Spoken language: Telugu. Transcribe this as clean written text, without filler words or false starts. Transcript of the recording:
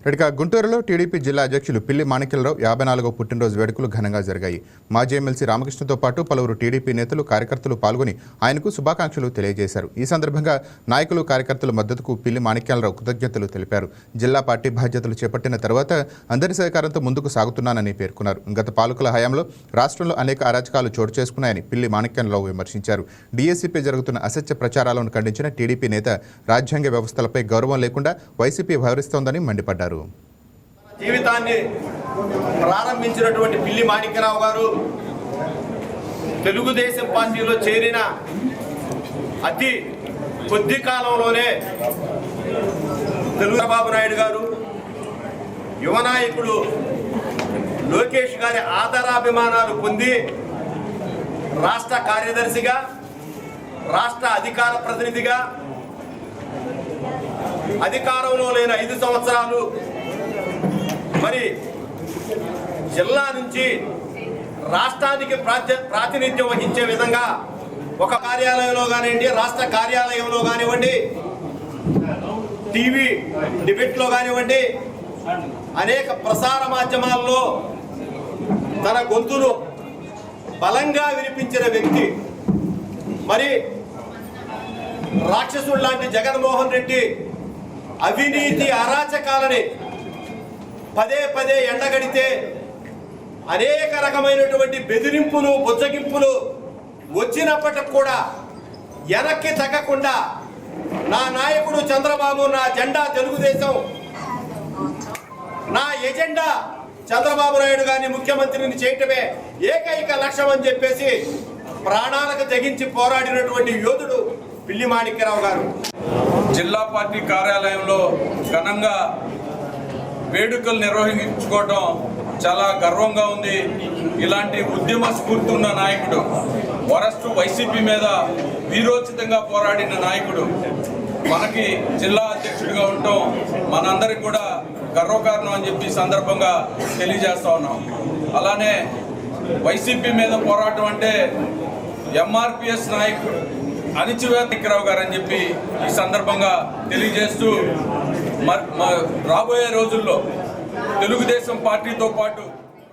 ఇక గుంటూరులో టీడీపీ జిల్లా అధ్యక్షులు పిల్లి మాణిక్యాలరావు 54వ పుట్టినరోజు వేడుకలు ఘనంగా జరిగాయి. మాజీ ఎమ్మెల్సీ రామకృష్ణతో పాటు పలువురు టీడీపీ నేతలు కార్యకర్తలు పాల్గొని ఆయనకు శుభాకాంక్షలు తెలియజేశారు. ఈ సందర్భంగా నాయకులు కార్యకర్తల మద్దతుకు పిల్లి మాణిక్యాలరావు కృతజ్ఞతలు తెలిపారు. జిల్లా పార్టీ బాధ్యతలు చేపట్టిన తర్వాత అందరి సహకారంతో ముందుకు సాగుతున్నానని పేర్కొన్నారు. గత పాలకుల హయాంలో రాష్ట్రంలో అనేక అరాచకాలు చోటు చేసుకున్నాయని పిల్లి మాణిక్యాలరావు విమర్శించారు. డీఎస్సీపై జరుగుతున్న అసత్య ప్రచారాలను ఖండించిన టీడీపీ నేత రాజ్యాంగ వ్యవస్థలపై గౌరవం లేకుండా వైసీపీ వ్యవహరిస్తోందని మండిపడ్డారు. జీవితాన్ని ప్రారంభించినటువంటి పిల్లి మాణిక్యరావు గారు తెలుగుదేశం పార్టీలో చేరిన అతి కొద్ది కాలంలోనే చంద్రబాబు నాయుడు గారు యువ నాయకుడు లోకేష్ గారి ఆదరాభిమానాలు పొంది రాష్ట్ర కార్యదర్శిగా, రాష్ట్ర అధికార ప్రతినిధిగా అధికారంలో లేని 5 సంవత్సరాలు మరి జిల్లా నుంచి రాష్ట్రానికి ప్రాతినిధ్యం వహించే విధంగా ఒక కార్యాలయంలో కానివ్వండి, రాష్ట్ర కార్యాలయంలో కానివ్వండి, టీవీ డిబేట్లో కానివ్వండి, అనేక ప్రసార మాధ్యమాల్లో తన గొంతును బలంగా వినిపించిన వ్యక్తి. మరి రాక్షసుడు లాంటి జగన్మోహన్ రెడ్డి అవినీతి అరాచకాలని పదే పదే ఎండగడితే అనేక రకమైనటువంటి బెదిరింపులు, బుజ్జగింపులు వచ్చినప్పటికి కూడా వెనక్కి తగ్గకుండా నా నాయకుడు చంద్రబాబు, నా జెండా తెలుగుదేశం, నా ఎజెండా చంద్రబాబు నాయుడు గారిని ముఖ్యమంత్రిని చేయటమే ఏకైక లక్ష్యం అని చెప్పేసి ప్రాణాలకు తెగించి పోరాడినటువంటి యోధుడు పిల్లి మాణిక్యరావు గారు. జిల్లా పార్టీ కార్యాలయంలో ఘనంగా వేడుకలు నిర్వహించుకోవడం చాలా గర్వంగా ఉంది. ఇలాంటి ఉద్యమ స్ఫూర్తి ఉన్న నాయకుడు, వరస్ట్ వైసీపీ మీద వీరోచితంగా పోరాడిన నాయకుడు మనకి జిల్లా అధ్యక్షుడిగా ఉండటం మనందరికి కూడా గర్వకారణం అని చెప్పి సందర్భంగా తెలియజేస్తా ఉన్నాం. అలానే వైసీపీ మీద పోరాటం అంటే ఎంఆర్పిఎస్ నాయకుడు మాణిక్యరావు గారు అని చెప్పి ఈ సందర్భంగా తెలియజేస్తూ రాబోయే రోజుల్లో తెలుగుదేశం పార్టీతో పాటు